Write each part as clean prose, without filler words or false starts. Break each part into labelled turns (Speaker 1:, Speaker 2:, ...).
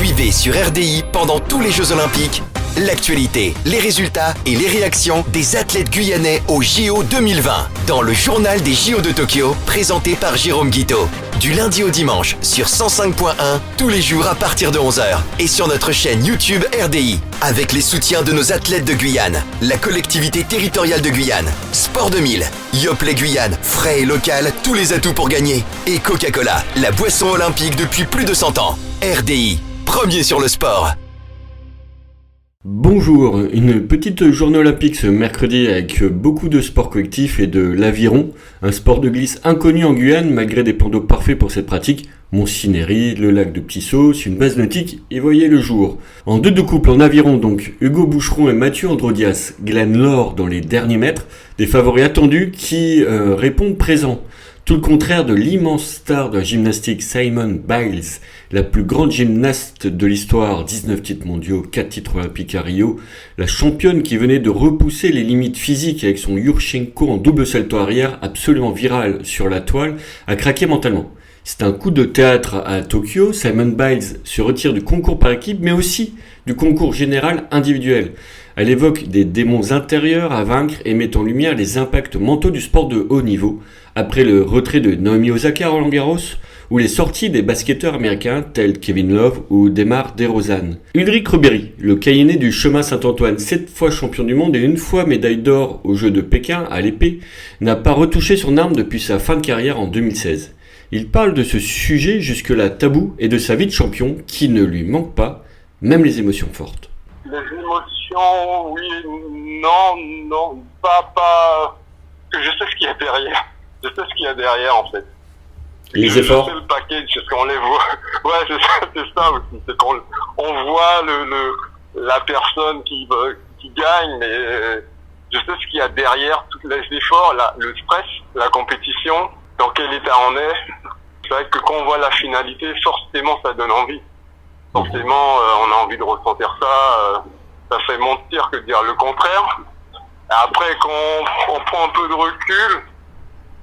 Speaker 1: Suivez sur RDI pendant tous les Jeux Olympiques l'actualité, les résultats et les réactions des athlètes guyanais au JO 2020 dans le journal des JO de Tokyo présenté par Jérôme Guiteau. Du lundi au dimanche sur 105.1 tous les jours à partir de 11h et sur notre chaîne YouTube RDI avec les soutiens de nos athlètes de Guyane, la collectivité territoriale de Guyane, Sport 2000, Yoplait Guyane, frais et local, tous les atouts pour gagner et Coca-Cola, la boisson olympique depuis plus de 100 ans. RDI, premier sur le sport.
Speaker 2: Bonjour, une petite journée olympique ce mercredi avec beaucoup de sports collectifs et de l'aviron, un sport de glisse inconnu en Guyane malgré des plans d'eau parfaits pour cette pratique. Montcinéry, le lac de Petit-Sauce, une base nautique y voyait le jour. En deux de couple en aviron donc, Hugo Boucheron et Mathieu Androdias glane l'or dans les derniers mètres, des favoris attendus qui répondent présents. Tout le contraire de l'immense star de la gymnastique Simone Biles, la plus grande gymnaste de l'histoire, 19 titres mondiaux, 4 titres olympiques à Rio, la championne qui venait de repousser les limites physiques avec son Yurchenko en double salto arrière absolument viral sur la toile, a craqué mentalement. C'est un coup de théâtre à Tokyo, Simone Biles se retire du concours par équipe mais aussi du concours général individuel. Elle évoque des démons intérieurs à vaincre et met en lumière les impacts mentaux du sport de haut niveau, après le retrait de Naomi Osaka à Roland-Garros ou les sorties des basketteurs américains tels Kevin Love ou Demar DeRozan. Ulrich Ribéry, le caïnais du chemin Saint-Antoine, 7 fois champion du monde et une fois médaille d'or aux Jeux de Pékin à l'épée, n'a pas retouché son arme depuis sa fin de carrière en 2016. Il parle de ce sujet jusque-là tabou et de sa vie de champion qui ne lui manque pas, même les émotions fortes.
Speaker 3: Les émotions, oui, non, pas, que je sais ce qu'il y a derrière. Je sais ce qu'il y a derrière, en fait.
Speaker 2: Les efforts.
Speaker 3: Je sais le package, c'est qu'on les voit. Ouais, c'est ça aussi. C'est qu'on voit la personne qui gagne, mais je sais ce qu'il y a derrière tous les efforts, le stress, la compétition, dans quel état on est. C'est vrai que quand on voit la finalité, forcément, ça donne envie. Forcément, on a envie de ressentir ça. Ça fait mentir que de dire le contraire. Après, quand on prend un peu de recul,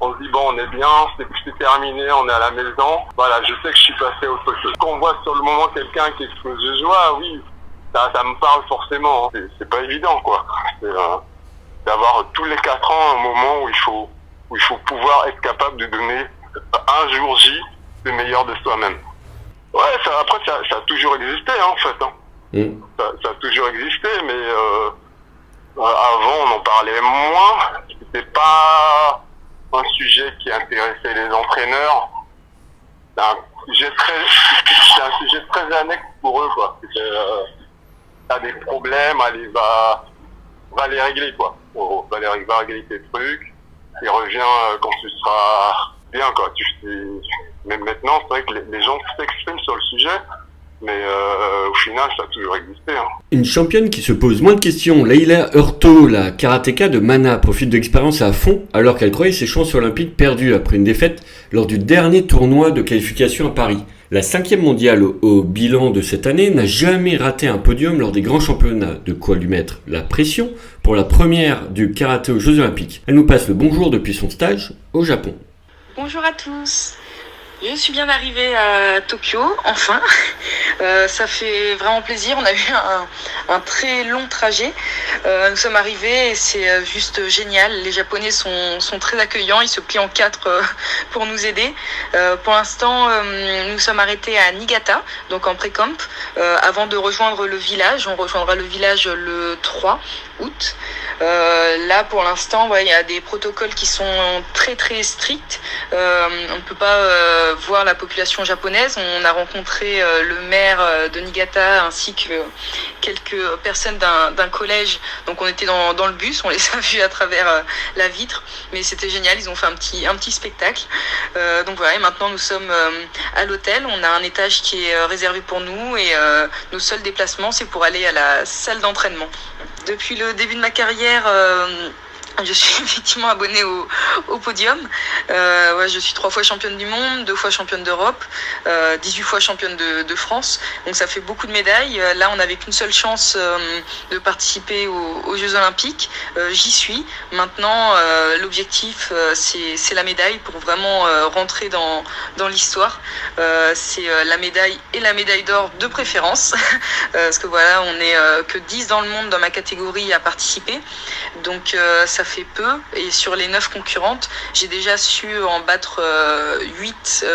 Speaker 3: on se dit bon, on est bien, c'est terminé, on est à la maison. Voilà, je sais que je suis passé à autre chose. Quand on voit sur le moment quelqu'un qui explose de joie, oui, ça me parle forcément. C'est pas évident, quoi. C'est d'avoir tous les 4 ans un moment où il faut pouvoir être capable de donner un jour J le meilleur de soi-même. Ouais, après ça a toujours existé, hein, en fait. Hein. Ça a toujours existé, mais avant on en parlait moins. C'était pas un sujet qui intéressait les entraîneurs. C'est un sujet très annexe pour eux, quoi. T'as des problèmes, allez, va les régler, quoi. Va régler tes trucs et reviens quand tu seras bien, quoi. Même maintenant, c'est vrai que les gens s'expriment sur le sujet, mais au final, ça a toujours existé. Hein.
Speaker 2: Une championne qui se pose moins de questions, Leila Hurto, la karatéka de Mana, profite de l'expérience à fond alors qu'elle croyait ses chances olympiques perdues après une défaite lors du dernier tournoi de qualification à Paris. La 5e mondiale au bilan de cette année n'a jamais raté un podium lors des grands championnats, de quoi lui mettre la pression pour la première du karaté aux Jeux Olympiques. Elle nous passe le bonjour depuis son stage au Japon.
Speaker 4: Bonjour à tous. Je suis bien arrivée à Tokyo, enfin. Ça fait vraiment plaisir. On a eu un très long trajet. Nous sommes arrivés et c'est juste génial. Les Japonais sont très accueillants. Ils se plient en 4 pour nous aider. Pour l'instant, nous sommes arrêtés à Niigata, donc en pré-camp, avant de rejoindre le village. On rejoindra le village le 3 août. Là, pour l'instant, il y a des protocoles qui sont très très stricts. On ne peut pas voir la population japonaise. On a rencontré le maire de Niigata ainsi que quelques personnes d'un collège. Donc on était dans le bus, on les a vus à travers la vitre, mais c'était génial. Ils ont fait un petit spectacle. Donc voilà, et maintenant nous sommes à l'hôtel. On a un étage qui est réservé pour nous et nos seuls déplacements, c'est pour aller à la salle d'entraînement. Depuis le début de ma carrière Je suis effectivement abonnée au podium. Je suis 3 fois championne du monde, 2 fois championne d'Europe, 18 fois championne de France. Donc ça fait beaucoup de médailles. Là, on n'avait qu'une seule chance de participer aux Jeux Olympiques. J'y suis. Maintenant, l'objectif, c'est la médaille pour vraiment rentrer dans l'histoire. C'est la médaille et la médaille d'or de préférence. Parce que voilà, on n'est que 10 dans le monde dans ma catégorie à participer. Donc ça fait peu, et sur les 9 concurrentes, j'ai déjà su en battre 8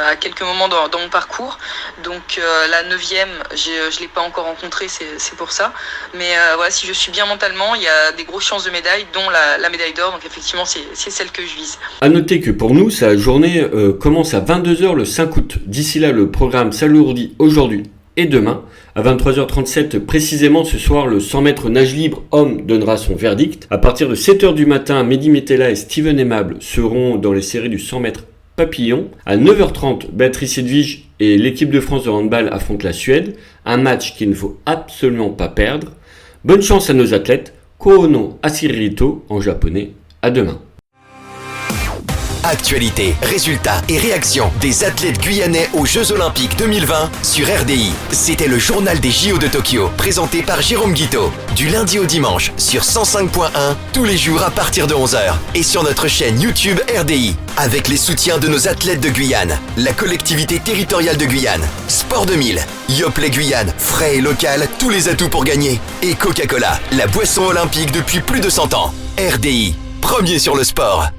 Speaker 4: à quelques moments dans mon parcours. Donc la 9e, je l'ai pas encore rencontrée, c'est pour ça. Mais voilà, si je suis bien mentalement, il y a des grosses chances de médaille, dont la médaille d'or. Donc effectivement, c'est celle que je vise.
Speaker 2: À noter que pour nous, sa journée commence à 22h le 5 août. D'ici là, le programme s'alourdit aujourd'hui et demain. À 23h37 précisément ce soir, le 100 mètres nage libre homme donnera son verdict. À partir de 7h du matin, Mehdi Metella et Steven Aimable seront dans les séries du 100 mètres papillon. À 9h30, Béatrice Edwige et l'équipe de France de handball affrontent la Suède. Un match qu'il ne faut absolument pas perdre. Bonne chance à nos athlètes. Kono Asirito en japonais. À demain.
Speaker 1: Actualité, résultats et réactions des athlètes guyanais aux Jeux Olympiques 2020 sur RDI. C'était le journal des JO de Tokyo, présenté par Jérôme Guiteau. Du lundi au dimanche sur 105.1, tous les jours à partir de 11h. Et sur notre chaîne YouTube RDI. Avec les soutiens de nos athlètes de Guyane, la collectivité territoriale de Guyane, Sport 2000, Yoplait Guyane, frais et local, tous les atouts pour gagner. Et Coca-Cola, la boisson olympique depuis plus de 100 ans. RDI, premier sur le sport.